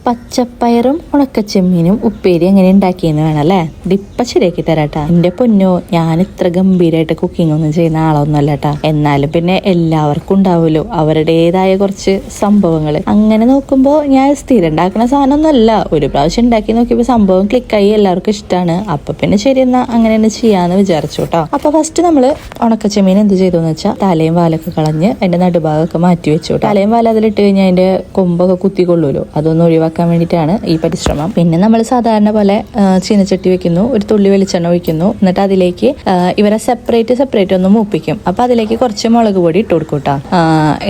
പച്ചപ്പയറും ഉണക്കച്ചെമ്മീനും ഉപ്പേരി എങ്ങനെ ഉണ്ടാക്കിയെന്ന് വേണം അല്ലേ? ഇതിപ്പ ശരിയാക്കി തരാട്ടാ. എന്റെ പൊന്നോ, ഞാൻ ഇത്ര ഗംഭീരമായിട്ട് കുക്കിംഗ് ഒന്നും ചെയ്യുന്ന ആളൊന്നും അല്ലട്ടാ. എന്നാലും പിന്നെ എല്ലാവർക്കും ഉണ്ടാവുമല്ലോ അവരുടേതായ കുറച്ച് സംഭവങ്ങൾ. അങ്ങനെ നോക്കുമ്പോ ഞാൻ സ്ഥിരം ഉണ്ടാക്കുന്ന സാധനമൊന്നും അല്ല. ഒരു പ്രാവശ്യം ഉണ്ടാക്കി നോക്കിയപ്പോൾ സംഭവം ക്ലിക്കായി, എല്ലാവർക്കും ഇഷ്ടമാണ്. അപ്പൊ പിന്നെ ശരി എന്നാ അങ്ങനെ തന്നെ ചെയ്യാന്ന് വിചാരിച്ചു കേട്ടോ. അപ്പൊ ഫസ്റ്റ് നമ്മള് ഉണക്കച്ചെമ്മീൻ എന്ത് ചെയ്തു എന്ന് വെച്ചാൽ തലയും വാലൊക്കെ കളഞ്ഞ് അതിന്റെ നടുഭാഗമൊക്കെ മാറ്റി വെച്ചു. തലയും വാല അതിലിട്ട് കഴിഞ്ഞാൽ അതിന്റെ കൊമ്പൊക്കെ കുത്തിക്കൊള്ളൂലോ, അതൊന്നും ഒഴിവാക്കാൻ വേണ്ടിയിട്ടാണ് ഈ പരിശ്രമം. പിന്നെ നമ്മൾ സാധാരണ പോലെ ചീനച്ചട്ടി വെക്കുന്നു, ഒരു തുള്ളി വെളിച്ചെണ്ണ ഒഴിക്കുന്നു, എന്നിട്ട് അതിലേക്ക് ഇവരെ സെപ്പറേറ്റ് ഒന്ന് മൂപ്പിക്കും. അപ്പൊ അതിലേക്ക് കുറച്ച് മുളക് പൊടി ഇട്ട് കൊടുക്കും കേട്ടോ.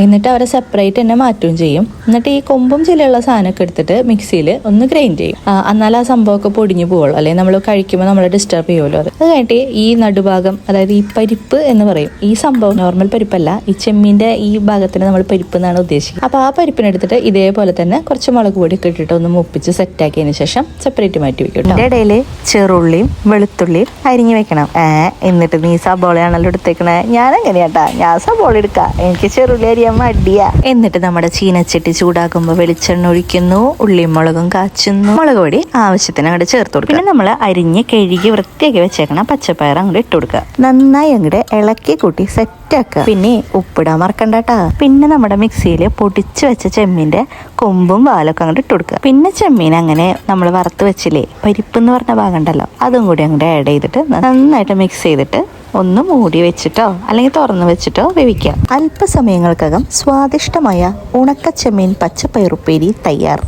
എന്നിട്ട് അവരെ സെപ്പറേറ്റ് തന്നെ മാറ്റുകയും ചെയ്യും. എന്നിട്ട് ഈ കൊമ്പും ചിലയുള്ള സാധനമൊക്കെ എടുത്തിട്ട് മിക്സിയിൽ ഒന്ന് ഗ്രൈൻഡ് ചെയ്യും. എന്നാൽ ആ സംഭവമൊക്കെ പൊടിഞ്ഞു പോകുള്ളൂ, അല്ലെങ്കിൽ നമ്മൾ കഴിക്കുമ്പോൾ നമ്മളെ ഡിസ്റ്റർബ് ചെയ്യുമല്ലോ. അത് കഴിഞ്ഞിട്ട് ഈ നടുഭാഗം, അതായത് ഈ പരിപ്പ് എന്ന് പറയും, ഈ സംഭവം നോർമൽ പരിപ്പല്ല, ഈ ചെമ്മീന്റെ ഈ ഭാഗത്തിന് നമ്മൾ പരിപ്പ് എന്നാണ് ഉദ്ദേശിക്കുന്നത്. അപ്പൊ ആ പരിപ്പിനെടുത്തിട്ട് ഇതേപോലെ തന്നെ കുറച്ച് മുളക് പൊടി ഇട്ടിട്ട് ഒന്ന് മുപ്പിച്ച് സെറ്റാക്കിയതിന് ശേഷം സെപ്പറേറ്റ് മാറ്റി വെക്കും. ഇതിന്റെ ഇടയിൽ ചെറുള്ളിയും വെളുത്തുള്ളിയും അരിഞ്ഞു വെക്കണം. എന്നിട്ട് നീ സബോളയാണല്ലോ എടുത്തേക്കണേ. ഞാൻ എങ്ങനെയാട്ടാ, ഞാൻ സബോള എടുക്കാം, എനിക്ക് ചെറുള്ളി അരിയാൻ മടിയാ. എന്നിട്ട് നമ്മുടെ ചീനച്ചട്ടി ചൂടാക്കുമ്പോൾ വെളിച്ചെണ്ണ ഒഴിക്കുന്നു, ഉള്ളിയും മുളകും കാച്ചുന്നു, മുളക് പൊടി ആവശ്യത്തിന് അങ്ങോട്ട് ചേർത്ത് കൊടുക്കുക. പിന്നെ നമ്മൾ അരിഞ്ഞ് കഴുകി വൃത്തിയാക്കി വെച്ചേക്കണം പച്ചപ്പയർ അങ്ങോട്ട് ഇട്ട് കൊടുക്കുക. നന്നായി അങ്ങോട്ട് ഇളക്കി കൂട്ടി സെറ്റാക്കുക. പിന്നെ ഉപ്പിടാൻ മറക്കണ്ടാട്ടാ. പിന്നെ നമ്മുടെ മിക്സിയിൽ പൊടിച്ചു വെച്ച ചെമ്മീന്റെ കൊമ്പും വാലൊക്കെ അങ്ങോട്ട് ഇട്ട് കൊടുക്കുക. പിന്നെ ചെമ്മീൻ അങ്ങനെ നമ്മൾ വറുത്ത് വെച്ചില്ലേ, പരിപ്പ് എന്ന് പറഞ്ഞ ഭാഗം ഉണ്ടല്ലോ, അതും കൂടി അങ്ങോട്ട് ആഡ് ചെയ്തിട്ട് നന്നായിട്ട് മിക്സ് ചെയ്തിട്ട് ഒന്ന് മൂടി വെച്ചിട്ടോ അല്ലെങ്കിൽ തുറന്ന് വെച്ചിട്ടോ വേവിക്കുക. അല്പസമയങ്ങൾക്കകം സ്വാദിഷ്ടമായ ഉണക്കച്ചെമ്മീൻ പച്ചപ്പയറുപ്പേരി തയ്യാർ.